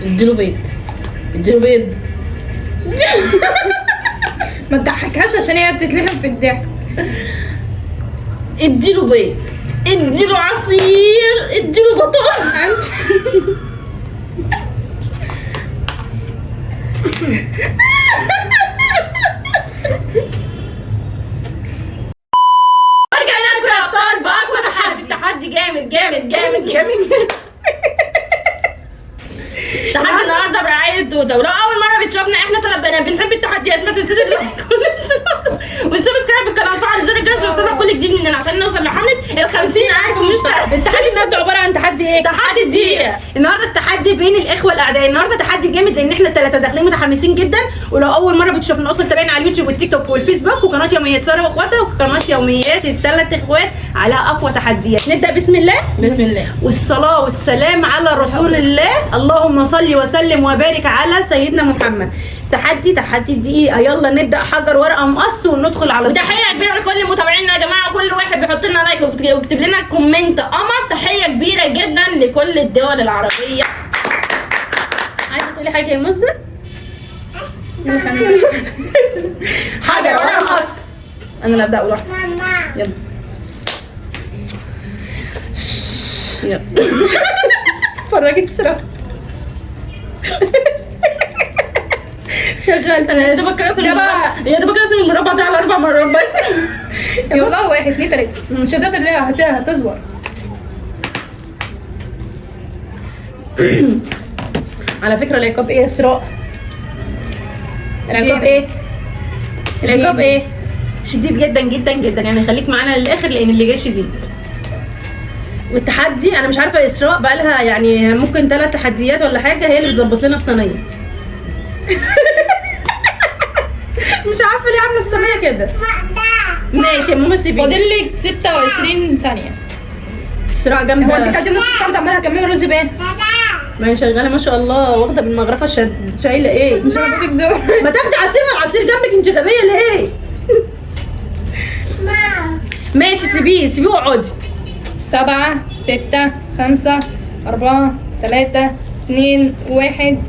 اديله بيض. اديله بيض. ما تضحكهاش عشان هي بتتلحم في الضحك. اديله بيض. اديله عصير. اديله بطاطا. رجعنا لكم يا ابطال باقوى تحدي جامد جامد جامد جامد. تحدي النهارده برعاية توته، ولو اول مره بتشوفنا احنا ثلاث بنات بنحب التحديات، ما تنساش اللايك والسبسكرايب في القناه وفعل زر الجرس وصلنا كل جديد مننا عشان نوصل لحمله ال 50,000 مشترك. التحدي النهارده عباره عن تحدي ايه؟ تحدي الدقيقه. النهارده التحدي بين الاخوه الاعداء. النهارده تحدي جامد لان احنا الثلاثه داخلين متحمسين جدا، ولو اول مره بتشوفنا ادخل تابعنا على اليوتيوب والتيك توك والفيسبوك وقناه يوميات ساره واخواتها وقناه يوميات الثلاث اخوات على اقوى تحديات. نبدا بسم الله. بسم الله والصلاه والسلام على رسول الله. اللهم صل وسلم وبارك على سيدنا محمد. تحدي الدقيقه. يلا نبدا حجر ورقه مقص وندخل على وتحيه كبيره لكل متابعينا يا جماعه، كل واحد بيحط لنا لايك ويكتب لنا كومنت قمر. تحيه كبيره جدا لكل الدول العربيه. عايزه تقولي حاجه يا مزه؟ حجر ورقه مقص. انا اللي ابدا اقول يلا يلا. فرجي السرعه. شغال. انا يا دوبك اقسم ده بقى. المربع ده على 4 مرات بس. يلا 1 2 3 مش هتقدر ليه هتصبر. على فكره العقاب ايه يا اسراء؟ العقاب ايه؟ العقاب ايه؟ شديد جدا جدا جدا، يعني خليك معانا للاخر لان اللي جاي شديد. والتحدي انا مش عارفه اسراء بقى لها يعني ممكن 3 تحديات ولا حاجه هي اللي بتظبط لنا الصينيه. مش عارفه ليه عامله الصينيه كده. ماشي المهم سيبيني. فاضل لك 26 ثانيه. اسراء هو جامده. انت كلتي نص السلطه عماله هكملي رز بيه. ما هي شغاله ما شاء الله، واخده بالمغرفه شايله ايه؟ مش انا بقولك زور. ما تاخدي عصير، ما العصير جنبك، انت غبيه ليه؟ ماشي سيبيه واقعدي. 7 6 5 4 3 2 1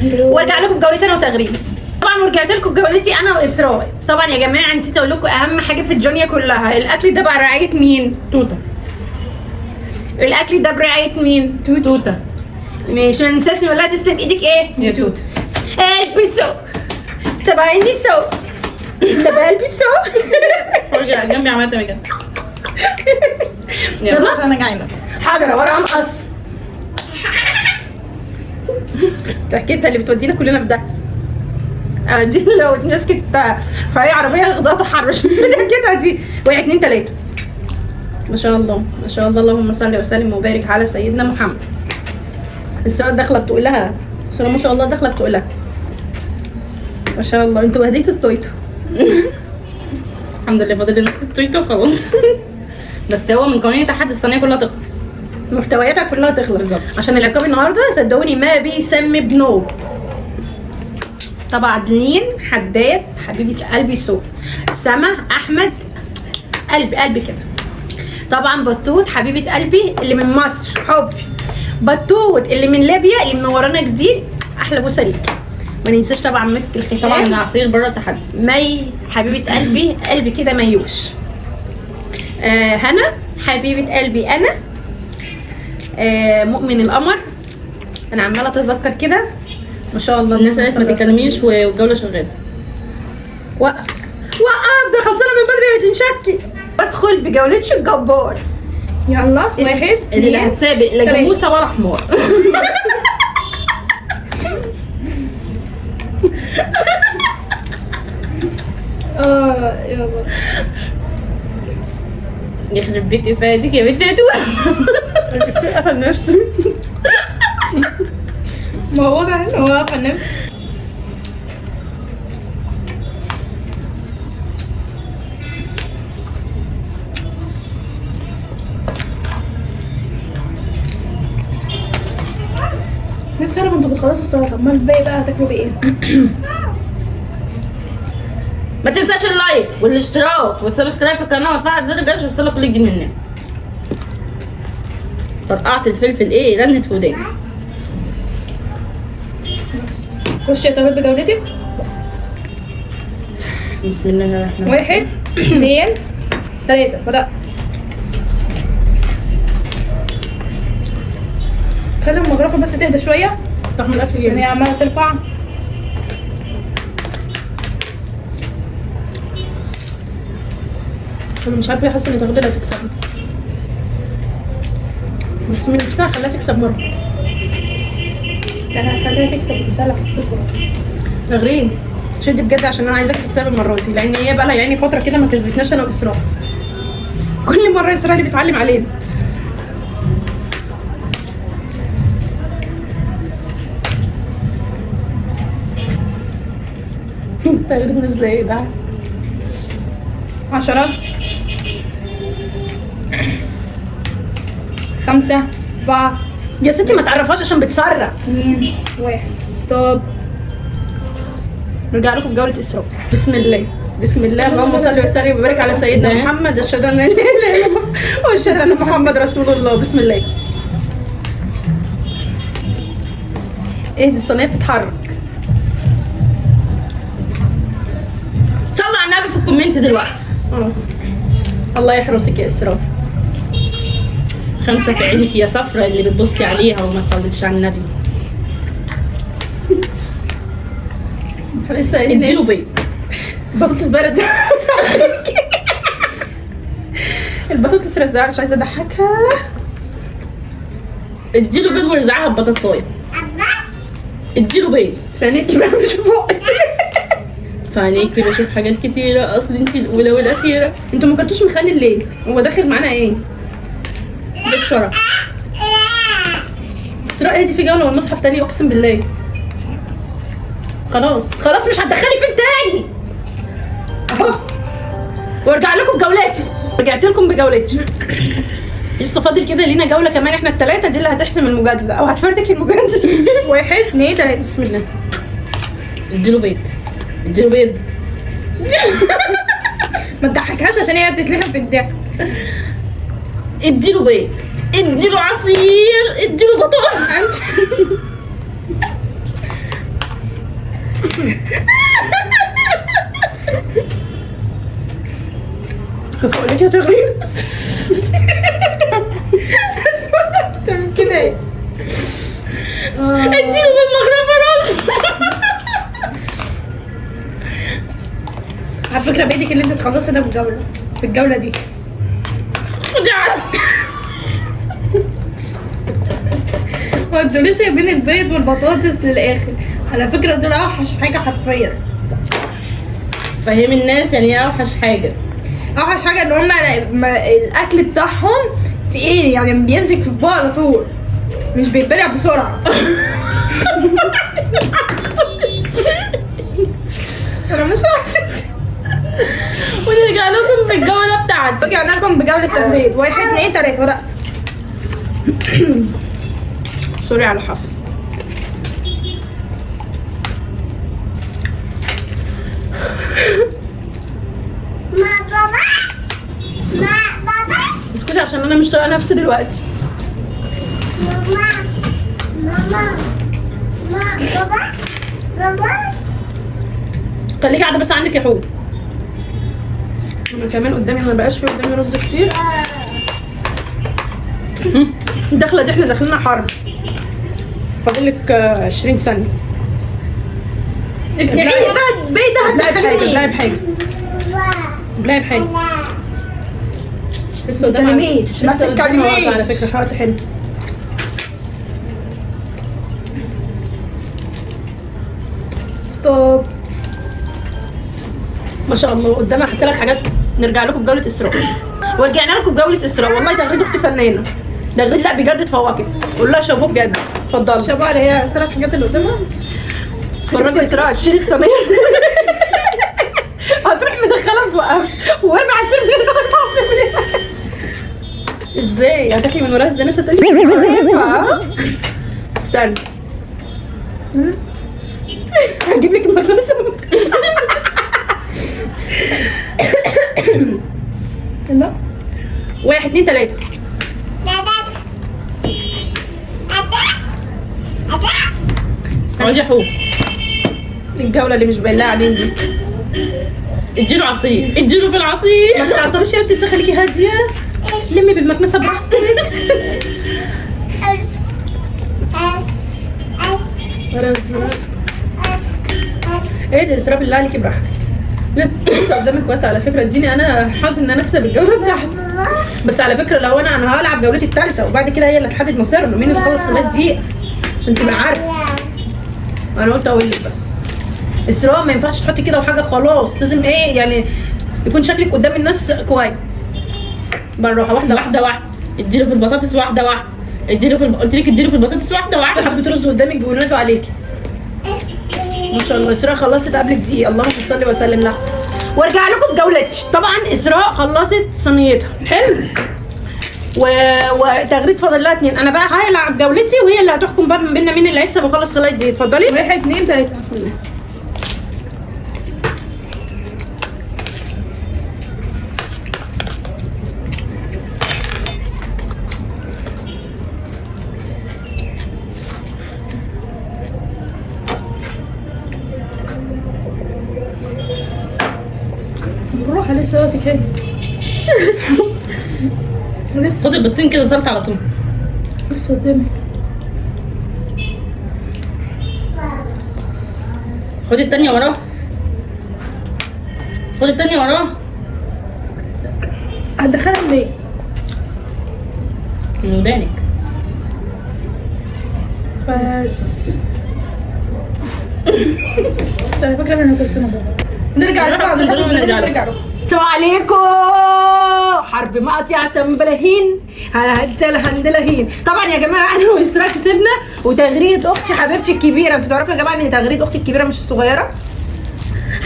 0. وارجع لكم بجولتي انا وتغريده. طبعا ورجعت لكم بجولتي انا واسراء. طبعا يا جماعه نسيت اقول لكم اهم حاجه في الدنيا كلها، الاكل ده برعايه مين؟ توته. الاكل ده برعايه مين؟ توته. ماشي ما ننساش نقول لها تسلم ايدك ايه؟ يا توته. قلبي سو تبعيني سو تبع قلبي سو. ارجع جنبي عملت كده. يلا انا جايبه. حجره ورقه مقص. تحكيتها اللي بتودينا كلنا في ده. دي لو اتمسكت في اي عربيه ياخدوها تحرش. كده دي 1 2 3. ما شاء الله ما شاء الله. اللهم صل وسلم وبارك على سيدنا محمد. اسراء داخله بتقول لها اسراء ما شاء الله داخله بتقول لها ما شاء الله انتوا هديتوا التويته. الحمد لله فاضل لنا التويته وخلاص. بس هو من قوانين تحدي الصينيه كلها تخلص. محتوياتها كلها تخلص بالظبط. عشان العقاب النهارده صدقوني ما بيسمي بنو. طبعا عدلين حداد حبيبه قلبي سو سما احمد قلبي كده. طبعا بطوط حبيبه قلبي اللي من مصر حبي. بطوط اللي من ليبيا اللي منورانا جديد احلى بوسه ليك. ما ننساش طبعا مسك الختام. طبعا العصير بره التحدي. مي حبيبه قلبي كده ميوش. هنا حبيبه قلبي انا. مؤمن القمر. انا عماله اتذكر كده ما شاء الله. الناس قالت ما تتكلميش والجوله شغاله. وقف ده خلصانه من بدري يا تنشكي. بدخل بجولتش الجبار. يلا 1 اللي 2 هتسابق لا جاموسه ولا حمار. يلا. يخرب بيت افادك يا بنت توته. قفل نفسي. ما هو واضح ان هو قفل نفسه. نفسي اعرف انتوا بتخلصوا السلطه، امال الباقي بقى هتاكلوا بايه؟ ما تنساش اللايك والاشتراك والسبسكرايب في القناه وتفعل زر الجرس ويوصلك كل جديد مننا. طرقعت الفلفل ايه رنت في وداني. بس خش يا طبيب بجولتك. بسم الله الرحمن الرحيم. 1 2 3 بدأ. خلي المغرفة بس تهدى شوية طعم الاكل عشان هي جامد. عمالة ترفع. انا مش عارفه ليه حاسه ان تغديرها هتكسب، بس من نفسها خليها تكسب مره. انا هخليها تكسب وتدلع في 6 صور. تغريم شدي بجد عشان انا عايزاك تكسبي المره دي، لان هي بقى لها يعني فتره كده ما كسبتناش انا واسراء. كل مره اسراء اللي بتعلم علينا. تغريم نازله ايه ده؟ 10 5 4 يا ستي ما تعرفهاش عشان بتسرع. 2 1 ستوب. نرجع لكم بجوله اسراء. بسم الله بسم الله، اللهم صل وسلم وبارك على سيدنا محمد. اشهد ان لا اله الا الله واشهد ان محمد رسول الله. بسم الله. ايه دي الصينيه بتتحرك. صلوا على النبي في الكومنت دلوقتي. الله يحرسك يا اسراء. 5 في عينك يا صفرة اللي بتبصي عليها وما تصليش على النبي. لسه قايلين اديله بيض. بطاطس بارد. البطاطس رزعه مش عايزه اضحكها. اديله بيض وارزعها ببطاطسايه. اديله بيض. فعينيكي بقى مش فوق. فعينيكي بشوف حاجات كتيرة، اصل انتي الاولى والاخيرة. انتوا ما كنتوش مخلي الليل، هو داخل معانا ايه؟ بشرف. اسراء هدي في جوله والمصحف تاني اقسم بالله. خلاص خلاص مش هتدخلي فين تاني اهو. وارجع لكم بجولاتي. رجعت لكم بجولتي. لسه فاضل كده لينا جوله كمان، احنا الثلاثه دي اللي هتحسم المجادله او هتفرتك المجادله. 1 2 3 بسم الله. اديله بيض. اديله بيض. ما تضحكهاش عشان هي بتتلحم في الضحك. اديله بيض. اديله عصير. اديله بطاطا. هفوق لك يا تغريب. تعمل كده ايه؟ اديله بالمغرفة راسه. على فكرة بإيدك اللي انت تخلصي ده في الجولة دي. خدي على. هو انتوا ليه سايبين البيض والبطاطس للآخر؟ على فكرة دول أوحش حاجة حرفيا. فهم الناس يعني ايه اوحش حاجة. أوحش حاجة إن هما الأكل بتاعهم تقيل، يعني بيمسك في البق على طول، مش بيتبلع بسرعة. أنا مش عارفة. ونرجع لكم بالجولة بتاعتي. رجعنا لكم بجولة تغريد. 1 2 3 بدأت. سوري على حصل. اسكتي عشان انا مش طايقه نفسي دلوقتي. خليكي قاعده بس عندك يا حب. انا كمان قدامي ما بقاش في قدامي رز كتير. الدخله دي احنا داخلين حرب. فاضل لك 20 ثانيه. اقنعيني ده البيض ده ابلعي بحاجه ابلعي هتدخلني. بحاجه ابلعي بحاجه. لسه ما قدامي تتكلميش، ما لسه قدامي وقت تتكلميش. على فكره وقت حلو. ستوب. ما شاء الله قدامي هحكي لك حاجات. نرجع لكم بجوله اسراء. ورجعنا لكم بجوله اسراء. والله تغريد اختي فنانه. تغريد لا بجد تفوقك. قول لها شابوه بجد. اتفضلي. شباب اللي هي الثلاث حاجات اللي قدامها. فرجوا اسراء تشيل الصينيه. هتروح مدخلها في وقفش وارجع سيبني وارجع سيبني. ازاي هتاكلي من وراها ازاي؟ الناس هتقولي ينفع. استنى هجيب لك المخلصه. يلا 1 2 3. اقعدي يا حو. الجوله اللي مش باين عليه دي. اديله عصير، اديله في العصير. ما تتعصبيش يا بنتي، خليكي هاديه. لمي بالمكنسه براحتك. ايه ده اسراء بالله عليكي براحتك. لسه قدامك وقت على فكره، اديني انا حظي ان انا اكسب الجوله بتاعتي. بس على فكره لو انا هلعب جولتي الثالثه وبعد كده هي اللي هتحدد مصيرنا مين اللي خلص خلال دقيقه عشان تبقى عارفه. انا قلت اقول لك بس اسراء ما ينفعش تحطي كده وحاجه خلاص، لازم ايه يعني يكون شكلك قدام الناس كويس. بالراحه واحده واحده. واحده. اديله في البطاطس واحده. اديله في قلت لك اديله في البطاطس واحده. حبه رز قدامك بينادوا عليكي. ما شاء الله اسراء خلصت قبل دقيقه، اللهم صل وسلم لها. وارجع لكم بجولتي. طبعا اسراء خلصت صينيتها حلو وتغريد فاضل لها 2. انا بقى هلعب جولتي وهي اللي هتحكم بقى ما بيننا مين اللي هيكسب ويخلص خلال دقيقه. اتفضلي. 1 2 3 بسم الله. بالراحة لسه وقتك هنا. لسه خد البطين كده زلت على طول. لسه قدامك. خد التانية وراه. خد التانية وراه. هتدخلها منين؟ من ودانك. بس بس على فكرة انا كسبانة بابا. نرجع نرجع له. السلام عليكم. حرب مقطع سنبلهين هندلهين. طبعا يا جماعه انا واسراء كسبنا وتغريد اختي حبيبتي الكبيره. انتوا تعرفوا يا جماعه ان تغريد اختي الكبيره مش الصغيره.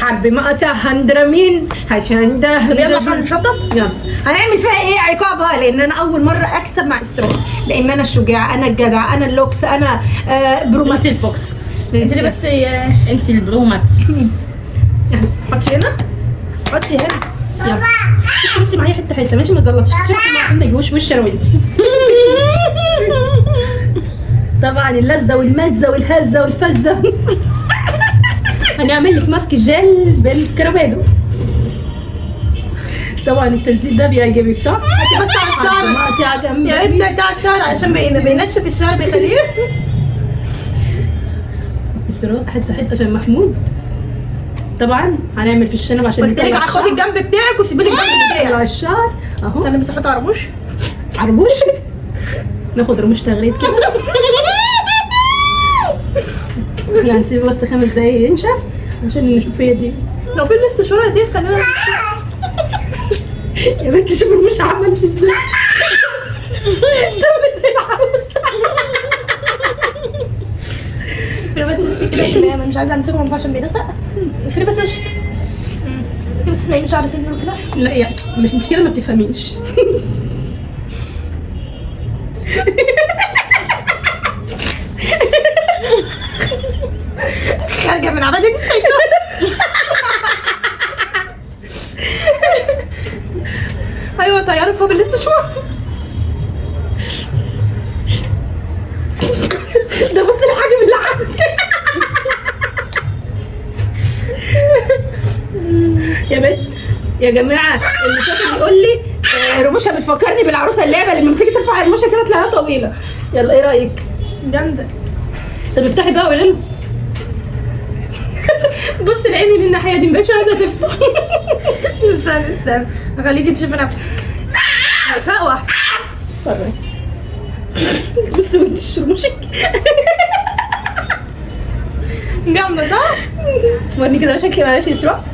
حرب مقطع هندرمين عشان ده. يلا عشان نشطب. يلا هنعمل فيها ايه عقابها لان انا اول مره اكسب مع اسراء لان انا الشجاع انا الجدع انا اللوكس انا بروماكس. انت البوكس. انت بس انت البرو ماكس. حطي هنا حطي هنا. يلا بس معايا حته ماشي ما تغلطش. شوفي ما عندك وش انا وانت. طبعا اللذه والمزه والهزه والفزه. هنعمل لك ماسك جل بالكرافادو. طبعا التنزيل ده بيعجبك صح؟ هاتي بس على الشعر يا ريت بتاع الشعر عشان بينشف الشعر بيخليه. اسراء حته عشان محمود. طبعا هنعمل في الشنب عشان قلت لك خدي الجنب بتاعك وسيبي لي الجنب على بتاعك. الشعر اهو. استنى بس احط عربوش. عربوش. ناخد رموش تغريد كده. احنا هنسيبه بس 5 دقايق ينشف عشان نشوف هي دي. لو في الاستشاره دي خلينا يا بنتي شوفي المش عملت ازاي. ده زي العروسه. اقفلي بس وشك كده عشان مش عايزه امسكه عشان بيلزق. اقفلي بس وشك. انت بس نايمه شعرك كده. لا يعني مش انت كده ما بتفهميش. ارجع من عبادة الشيطان. ايوه طيارة فوق بالاستشوار. ده بص الحاجب اللي عندي. يا بنت يا جماعه اللي شاف بيقول لي رموشها بتفكرني بالعروسه اللعبه اللي لما بتيجي ترفع رموشها كده تلاقيها طويله. يلا ايه رايك؟ جامدة. طب افتحي بقى وقولي له. بص العين اللي الناحيه دي مبقتش عايزه تفتح. استنى خليكي تشوفي نفسك. فقوة. اتفرجي. بصي وانت رموشك. جامدة صح؟ ورني كده شكلي معلش اسراء.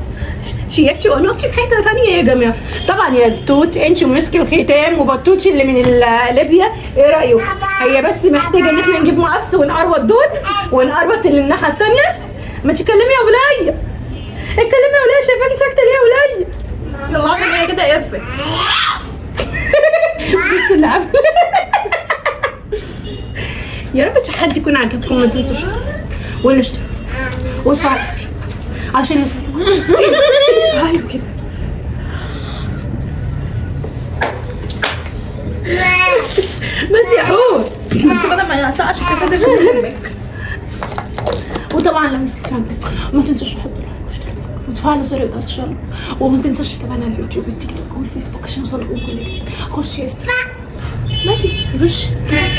شيكتي ونقطي في حته ثانيه يا جماعه. طبعا يا توت انت ومسك الختام وبطوتي اللي من ليبيا ايه رايك؟ هي بس محتاجه ان احنا نجيب مقص ونقربط دول ونقربط اللي الناحيه الثانيه. ما تتكلمي يا وليه. اتكلمي يا وليه شايفاكي ساكته ليه يا وليه؟ والله عشان هي كده قرفت. بصي اللي عامله. يا رب حد يكون عجبكم ما تنسوش والاشتراك وتفعلوا عشان يوصلكم. ايوه كده. بس يا حور بس بدل ما يقطعش الكاسات اللي في امك. على الشانل، وما تنسوش تحطوا لايك واشتراك وتفعلوا زر الجرس ان شاء الله، وما تنسوش تتابعنا على اليوتيوب والتيك توك والفيسبوك عشان يوصلكم كل جديد. خشوا يا اسراء ما تنسوش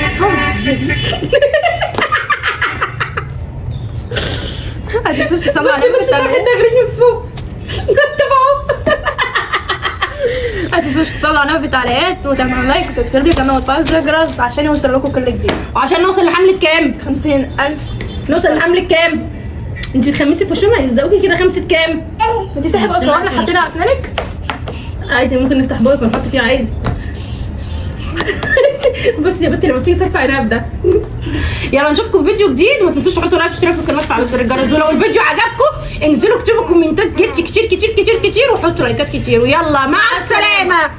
تصوروا ما تنسوش تصلوا على بس تحت تغريد من فوق تبعوا. ما تنسوش تصلوا على في التعليقات وتعملوا لايك وسبسكرايب للقناه وتفعلوا زر الجرس عشان يوصل لكم كل جديد. وعشان نوصل لحملة كام؟ 50,000. نوصل لحملة كام؟ انت بتخمسي في وشهم هيزقوكي كده. 5 كام؟ انت في حاجه اصلا واحنا حاطينها على اسنانك؟ عادي ممكن نفتح بوك ونحط فيه عادي. بصي يا بنتي لما بتيجي ترفع عينها بده. يلا نشوفكم في فيديو جديد، وما تنسوش تحطوا لايك واشتراك في القناه وتفعلوا زر الجرس. ولو الفيديو عجبكم انزلوا اكتبوا كومنتات كتير كتير كتير كتير كتير وحطوا لايكات كتير. ويلا مع السلامه.